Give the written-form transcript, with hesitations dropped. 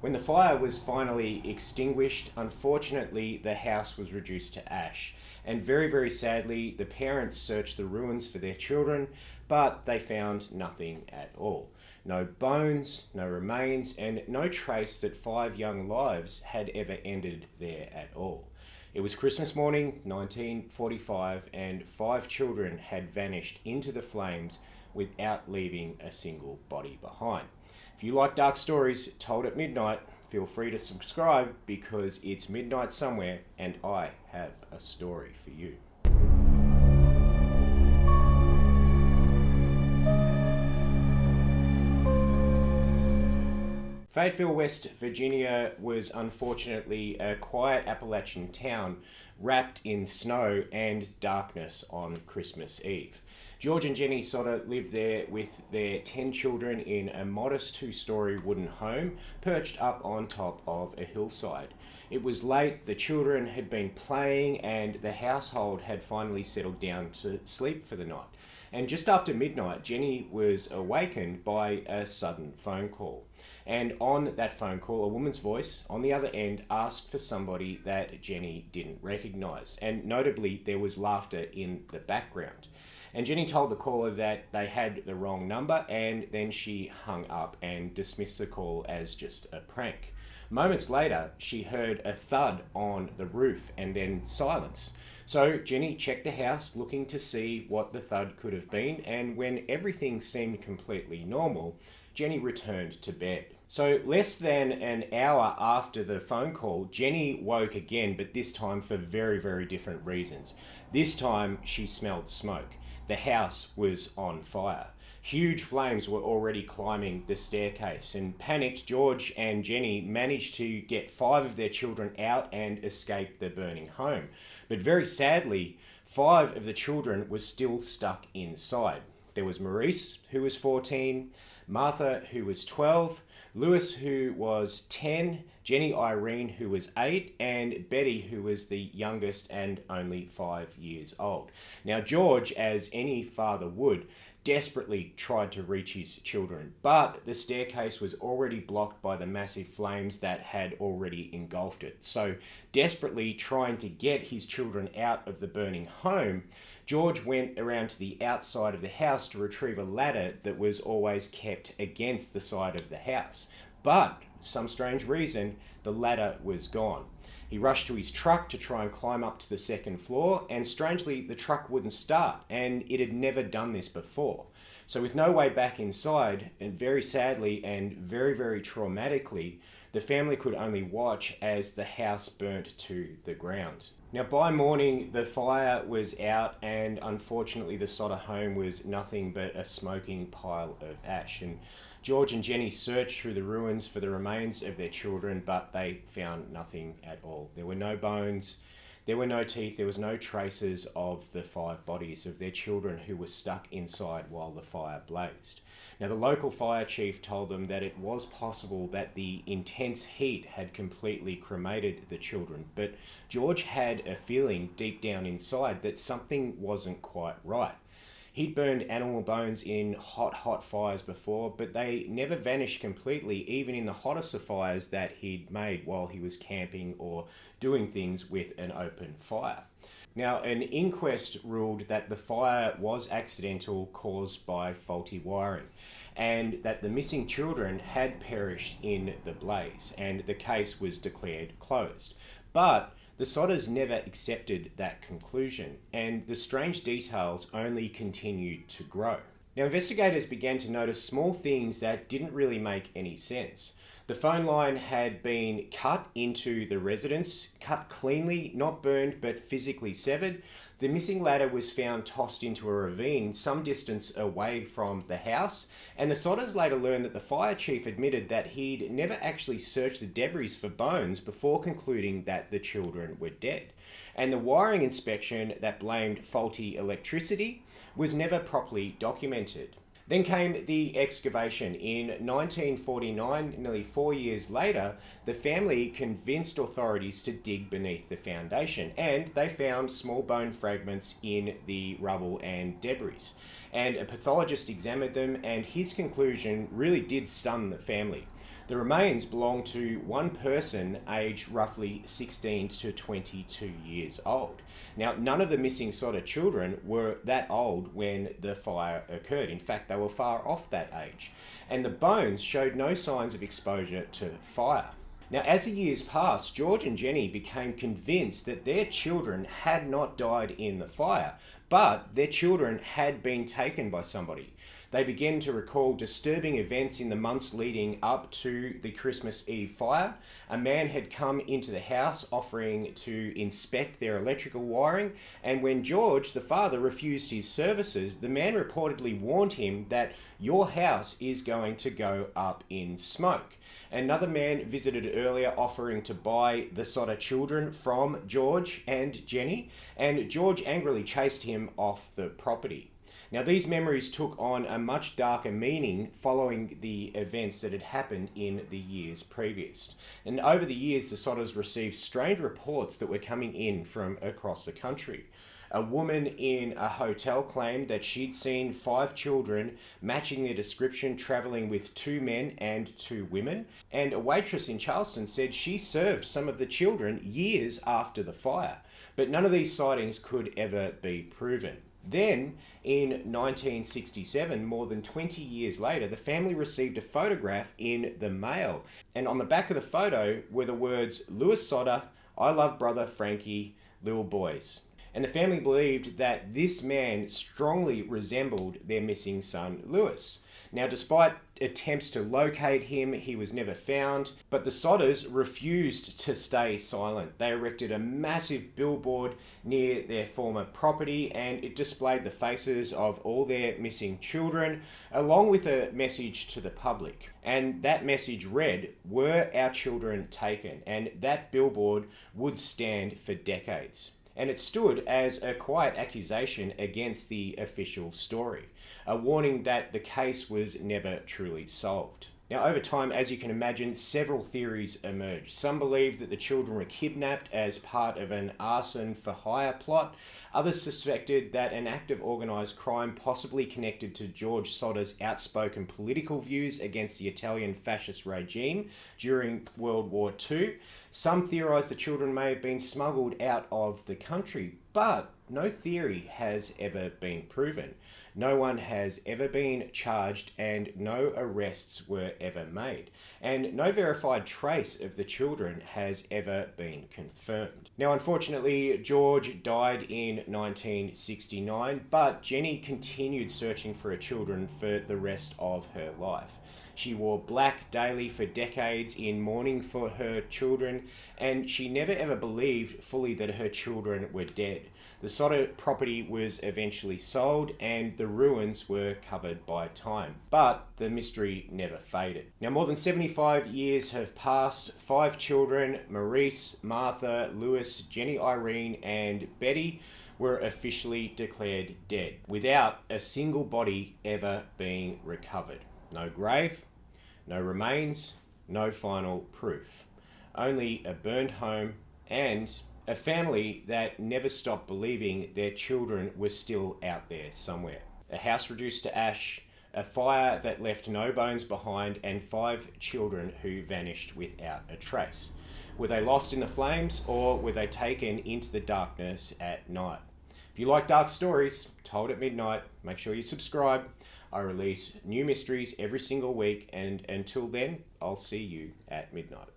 When the fire was finally extinguished, unfortunately, the house was reduced to ash. And very, very sadly, the parents searched the ruins for their children, but they found nothing at all. No bones, no remains, and no trace that 5 young lives had ever ended there at all. It was Christmas morning, 1945, and 5 children had vanished into the flames without leaving a single body behind. If you like dark stories told at midnight, feel free to subscribe because it's midnight somewhere and I have a story for you. Fayetteville, West Virginia was unfortunately a quiet Appalachian town wrapped in snow and darkness on Christmas Eve. George and Jenny Sodder lived there with their 10 children in a modest 2-story wooden home perched up on top of a hillside. It was late, the children had been playing, and the household had finally settled down to sleep for the night. And just after midnight, Jenny was awakened by a sudden phone call. And on that phone call, a woman's voice on the other end asked for somebody that Jenny didn't recognize. And notably, there was laughter in the background. And Jenny told the caller that they had the wrong number, and then she hung up and dismissed the call as just a prank. Moments later, she heard a thud on the roof and then silence. So Jenny checked the house looking to see what the thud could have been, and when everything seemed completely normal, Jenny returned to bed. So less than an hour after the phone call, Jenny woke again, but this time for very, very different reasons. This time she smelled smoke. The house was on fire. Huge flames were already climbing the staircase, and panicked George and Jenny managed to get 5 of their children out and escape the burning home. But very sadly, 5 of the children were still stuck inside. There was Maurice, who was 14, Martha, who was 12, Lewis, who was 10, Jenny Irene, who was 8, and Betty, who was the youngest and only 5 years old. Now, George, as any father would, desperately tried to reach his children, but the staircase was already blocked by the massive flames that had already engulfed it. So, desperately trying to get his children out of the burning home, George went around to the outside of the house to retrieve a ladder that was always kept against the side of the house. But, for some strange reason, the ladder was gone. He rushed to his truck to try and climb up to the 2nd floor, and strangely, the truck wouldn't start, and it had never done this before. So with no way back inside, and very sadly and very, very traumatically, the family could only watch as the house burnt to the ground. Now, by morning, the fire was out, and unfortunately, the Sodder home was nothing but a smoking pile of ash. And George and Jenny searched through the ruins for the remains of their children, but they found nothing at all. There were no bones, there were no teeth, there was no traces of the 5 bodies of their children who were stuck inside while the fire blazed. Now, the local fire chief told them that it was possible that the intense heat had completely cremated the children, but George had a feeling deep down inside that something wasn't quite right. He'd burned animal bones in hot fires before, but they never vanished completely, even in the hottest of fires that he'd made while he was camping or doing things with an open fire. Now, an inquest ruled that the fire was accidental, caused by faulty wiring, and that the missing children had perished in the blaze, and the case was declared closed. But the Sodders never accepted that conclusion, and the strange details only continued to grow. Now, investigators began to notice small things that didn't really make any sense. The phone line had been cut into the residence, cut cleanly, not burned, but physically severed. The missing ladder was found tossed into a ravine some distance away from the house, and the Sodders later learned that the fire chief admitted that he'd never actually searched the debris for bones before concluding that the children were dead. And the wiring inspection that blamed faulty electricity was never properly documented. Then came the excavation. In 1949, nearly 4 years later, the family convinced authorities to dig beneath the foundation, and they found small bone fragments in the rubble and debris. And a pathologist examined them, and his conclusion really did stun the family. The remains belong to one person aged roughly 16 to 22 years old. Now, none of the missing Sodder children were that old when the fire occurred. In fact, they were far off that age. And the bones showed no signs of exposure to fire. Now, as the years passed, George and Jenny became convinced that their children had not died in the fire, but their children had been taken by somebody. They began to recall disturbing events in the months leading up to the Christmas Eve fire. A man had come into the house offering to inspect their electrical wiring, and when George, the father, refused his services, the man reportedly warned him that your house is going to go up in smoke. Another man visited earlier offering to buy the Sodder children from George and Jenny, and George angrily chased him off the property. Now, these memories took on a much darker meaning following the events that had happened in the years previous. And over the years, the Sodders received strange reports that were coming in from across the country. A woman in a hotel claimed that she'd seen 5 children matching their description travelling with 2 men and 2 women. And a waitress in Charleston said she served some of the children years after the fire. But none of these sightings could ever be proven. Then, in 1967, more than 20 years later, the family received a photograph in the mail. And on the back of the photo were the words, "Louis Sodder, I love brother Frankie, little boys." And the family believed that this man strongly resembled their missing son, Louis. Now, despite attempts to locate him, he was never found, but the Sodders refused to stay silent. They erected a massive billboard near their former property, and it displayed the faces of all their missing children, along with a message to the public. And that message read, "Were our children taken?" And that billboard would stand for decades. And it stood as a quiet accusation against the official story, a warning that the case was never truly solved. Now, over time, as you can imagine, several theories emerged. Some believed that the children were kidnapped as part of an arson for hire plot. Others suspected that an act of organised crime possibly connected to George Sodder's outspoken political views against the Italian fascist regime during World War II. Some theorised the children may have been smuggled out of the country, but no theory has ever been proven. No one has ever been charged, and no arrests were ever made. And no verified trace of the children has ever been confirmed. Now, unfortunately, George died in 1969, but Jenny continued searching for her children for the rest of her life. She wore black daily for decades in mourning for her children, and she never ever believed fully that her children were dead. The Sodder property was eventually sold and the ruins were covered by time. But the mystery never faded. Now, more than 75 years have passed. 5 children, Maurice, Martha, Louis, Jenny Irene and Betty, were officially declared dead, without a single body ever being recovered. No grave, no remains, no final proof. Only a burned home and a family that never stopped believing their children were still out there somewhere. A house reduced to ash, a fire that left no bones behind, and 5 children who vanished without a trace. Were they lost in the flames, or were they taken into the darkness at night? If you like dark stories told at midnight, make sure you subscribe. I release new mysteries every single week, and until then, I'll see you at midnight.